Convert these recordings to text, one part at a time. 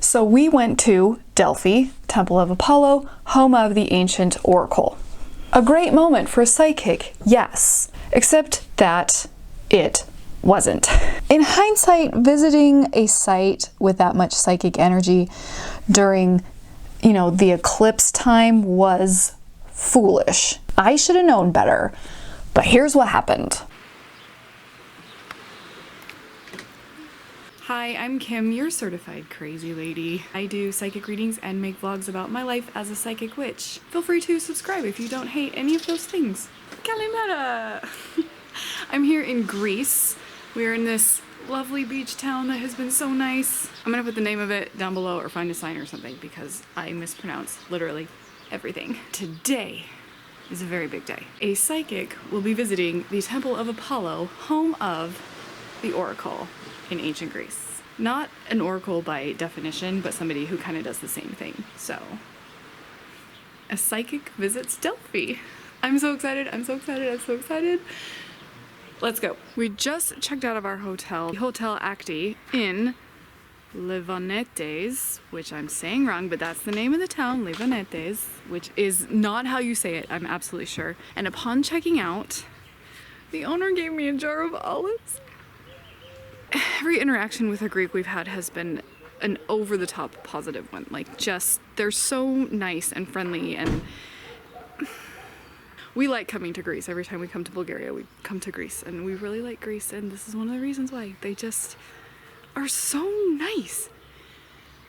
So we went to Delphi, Temple of Apollo, home of the ancient oracle. A great moment for a psychic, yes, except that it wasn't. In hindsight, visiting a site with that much psychic energy during, the eclipse time was foolish. I should have known better, but here's what happened. Hi, I'm Kim, your certified crazy lady. I do psychic readings and make vlogs about my life as a psychic witch. Feel free to subscribe if you don't hate any of those things. Kalimera! I'm here in Greece. We're in this lovely beach town that has been so nice. I'm gonna put the name of it down below or find a sign or something because I mispronounce literally everything. Today is a very big day. A psychic will be visiting the Temple of Apollo, home of the oracle in ancient Greece. Not an oracle by definition, but somebody who kind of does the same thing. So, a psychic visits Delphi. I'm so excited, I'm so excited, I'm so excited. Let's go. We just checked out of our hotel, Hotel Acti in Livanetes, which I'm saying wrong, but that's the name of the town, Livanetes, which is not how you say it, I'm absolutely sure. And upon checking out, the owner gave me a jar of olives. Every interaction with a Greek we've had has been an over-the-top positive one. Like, just, they're so nice and friendly, and we like coming to Greece. Every time we come to Bulgaria, we come to Greece, and we really like Greece, and this is one of the reasons why. They just are so nice.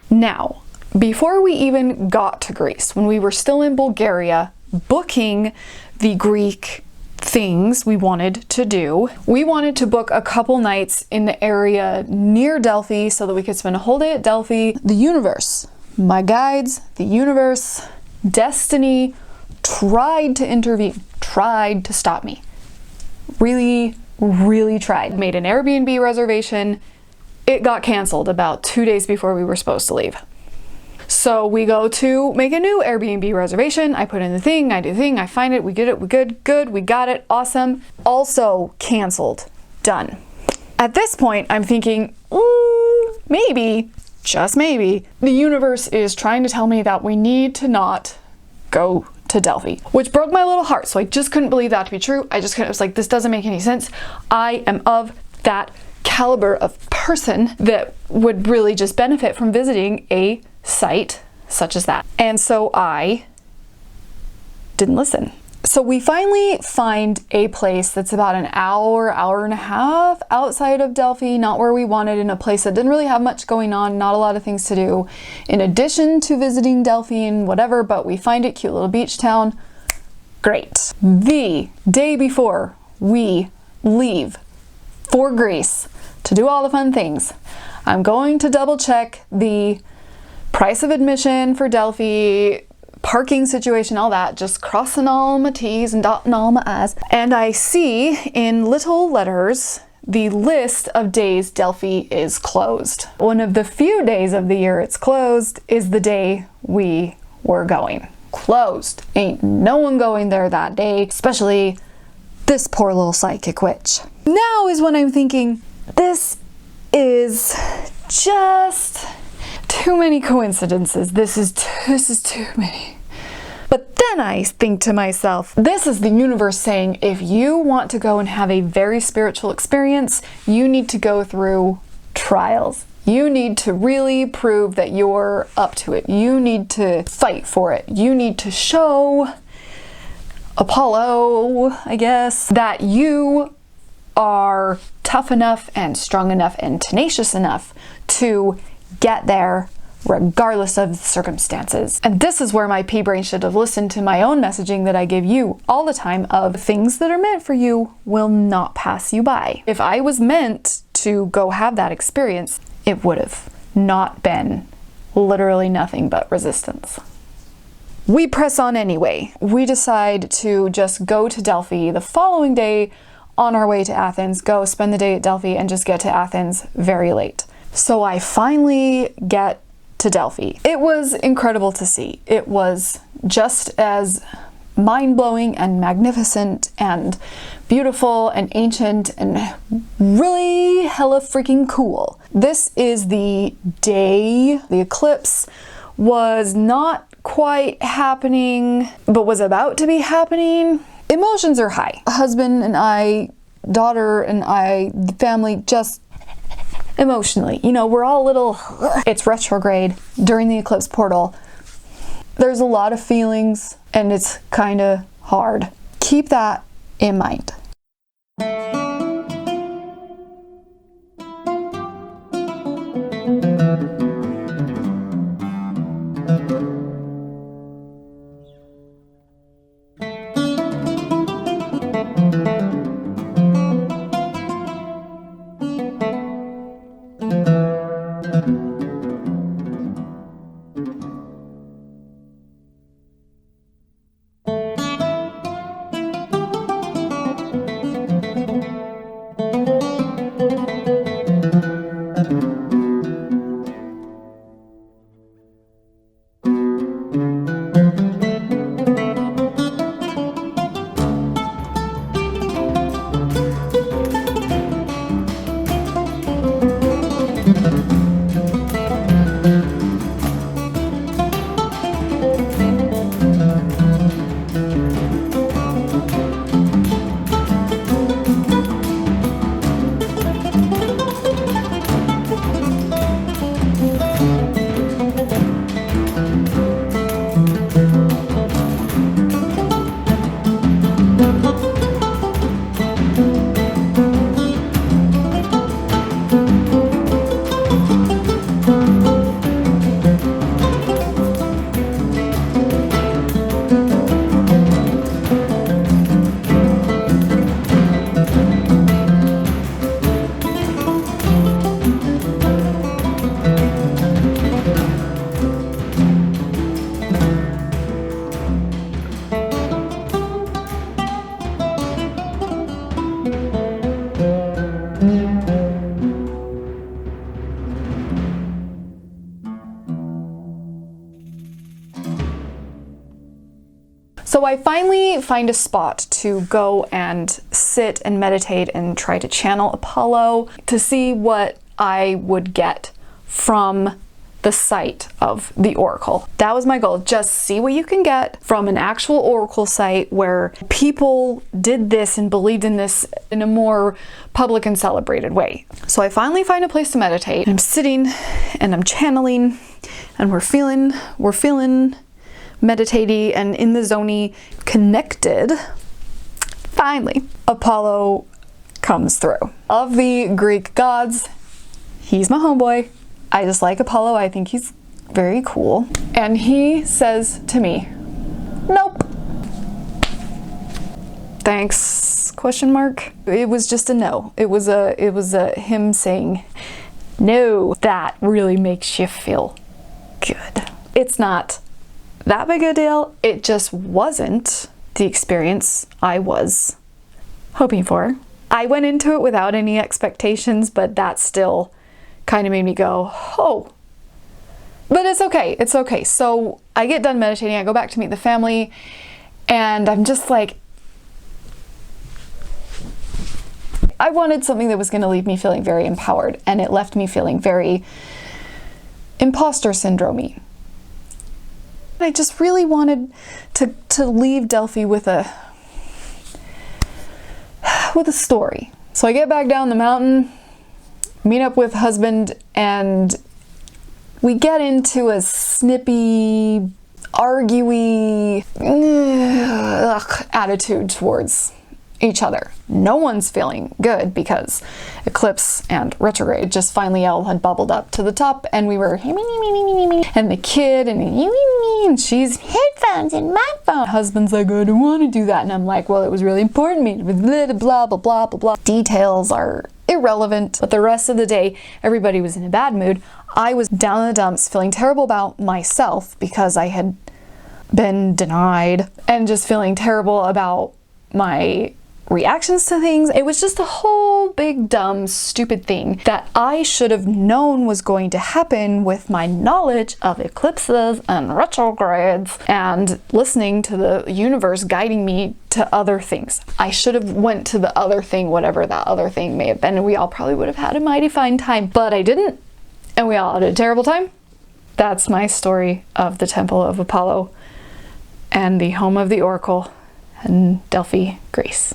Now, before we even got to Greece, when we were still in Bulgaria, booking the Greek things we wanted to do, we wanted to book a couple nights in the area near Delphi so that we could spend a whole day at Delphi. The universe, my guides, the universe, destiny tried to intervene, tried to stop me. Really, really tried. Made an Airbnb reservation. It got canceled about 2 days before we were supposed to leave. So we go to make a new Airbnb reservation. I put in the thing, I do the thing, I find it, we get it, we good, we got it, awesome. Also canceled, done. At this point, I'm thinking, maybe, just maybe, the universe is trying to tell me that we need to not go to Delphi, which broke my little heart. So I just couldn't believe that to be true. I was like, this doesn't make any sense. I am of that caliber of person that would really just benefit from visiting a site such as that. And so I didn't listen. So we finally find a place that's about an hour and a half outside of Delphi, not where we wanted, in a place that didn't really have much going on, not a lot of things to do, in addition to visiting Delphi and whatever, but we find it, cute little beach town. Great. The day before we leave for Greece to do all the fun things, I'm going to double check the price of admission for Delphi, parking situation, all that, just crossing all my T's and dotting all my I's. And I see in little letters the list of days Delphi is closed. One of the few days of the year it's closed is the day we were going. Closed. Ain't no one going there that day, especially this poor little psychic witch. Now is when I'm thinking, this is just too many coincidences. This is too many. But then I think to myself, this is the universe saying, if you want to go and have a very spiritual experience, you need to go through trials. You need to really prove that you're up to it. You need to fight for it. You need to show Apollo, I guess, that you are tough enough and strong enough and tenacious enough to get there regardless of the circumstances. And this is where my pea brain should have listened to my own messaging that I give you all the time of things that are meant for you will not pass you by. If I was meant to go have that experience, it would have not been literally nothing but resistance. We press on anyway. We decide to just go to Delphi the following day on our way to Athens, go spend the day at Delphi and just get to Athens very late. So I finally get to Delphi. It was incredible to see. It was just as mind-blowing and magnificent and beautiful and ancient and really hella freaking cool. This is the day the eclipse was not quite happening, but was about to be happening. Emotions are high. Husband and I, daughter and I, the family, just emotionally, you know, we're all a little, it's retrograde during the eclipse portal. There's a lot of feelings and it's kind of hard. Keep that in mind. So I finally find a spot to go and sit and meditate and try to channel Apollo to see what I would get from the site of the oracle. That was my goal. Just see what you can get from an actual oracle site where people did this and believed in this in a more public and celebrated way. So I finally find a place to meditate. I'm sitting and I'm channeling and we're feeling meditating and in the zony, connected. Finally, Apollo comes through. Of the Greek gods, he's my homeboy. I just like Apollo. I think he's very cool. And he says to me, nope. Thanks, question mark. It was just a no. It was a him saying, no, that really makes you feel good. It's not that big a deal. It just wasn't the experience I was hoping for. I went into it without any expectations, but that still kind of made me go, oh. But it's okay, it's okay. So I get done meditating, I go back to meet the family, and I'm just like, I wanted something that was going to leave me feeling very empowered, and it left me feeling very imposter syndrome-y. I just really wanted to leave Delphi with a story. So I get back down the mountain, meet up with husband, and we get into a snippy, arguey attitude towards each other. No one's feeling good because eclipse and retrograde just finally all had bubbled up to the top, and we were and the kid and she's headphones and my phone. Husband's like, I don't want to do that, and I'm like, well, it was really important to me. Blah blah blah blah blah. Details are irrelevant, but the rest of the day everybody was in a bad mood. I was down in the dumps, feeling terrible about myself because I had been denied, and just feeling terrible about my reactions to things. It was just a whole big dumb stupid thing that I should have known was going to happen with my knowledge of eclipses and retrogrades and listening to the universe guiding me to other things. I should have went to the other thing, whatever that other thing may have been, and we all probably would have had a mighty fine time, but I didn't, and we all had a terrible time. That's my story of the Temple of Apollo and the home of the Oracle in Delphi, Greece.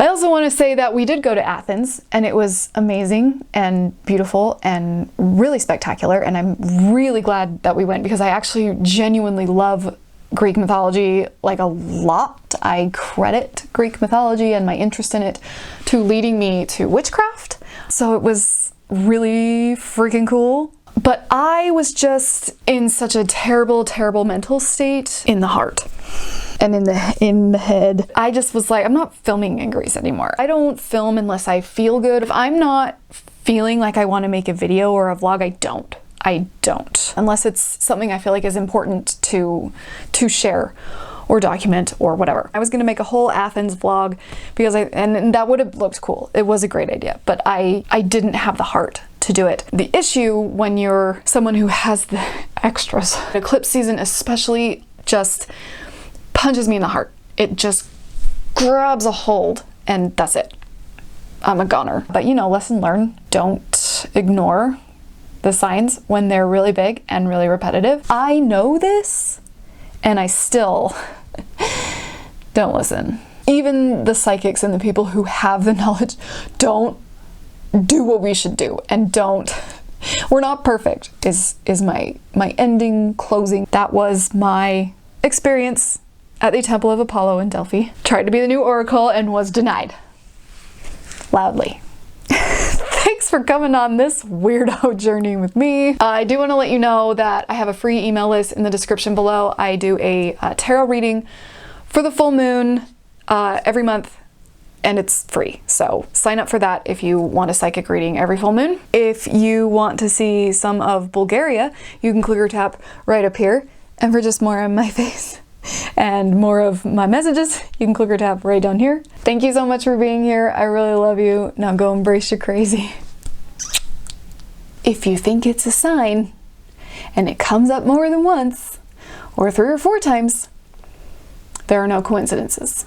I also want to say that we did go to Athens, and it was amazing and beautiful and really spectacular, and I'm really glad that we went because I actually genuinely love Greek mythology like a lot. I credit Greek mythology and my interest in it to leading me to witchcraft, so it was really freaking cool. But I was just in such a terrible, terrible mental state in the heart and in the head. I just was like, I'm not filming in Greece anymore. I don't film unless I feel good. If I'm not feeling like I want to make a video or a vlog, I don't. Unless it's something I feel like is important to share or document or whatever. I was gonna make a whole Athens vlog because and that would have looked cool. It was a great idea, but I didn't have the heart to do it. The issue when you're someone who has the extras, eclipse season especially just punches me in the heart. It just grabs a hold and that's it. I'm a goner. But you know, lesson learned. Don't ignore the signs when they're really big and really repetitive. I know this and I still don't listen. Even the psychics and the people who have the knowledge don't do what we should do, and we're not perfect is my ending closing. That was my experience at the Temple of Apollo in Delphi. Tried to be the new oracle and was denied loudly. Thanks for coming on this weirdo journey with me. I do want to let you know that I have a free email list in the description below. I do a tarot reading for the full moon every month, and it's free. So sign up for that if you want a psychic reading every full moon. If you want to see some of Bulgaria, you can click or tap right up here. And for just more of my face and more of my messages, you can click or tap right down here. Thank you so much for being here. I really love you. Now go embrace your crazy. If you think it's a sign and it comes up more than once or 3 or 4 times, there are no coincidences.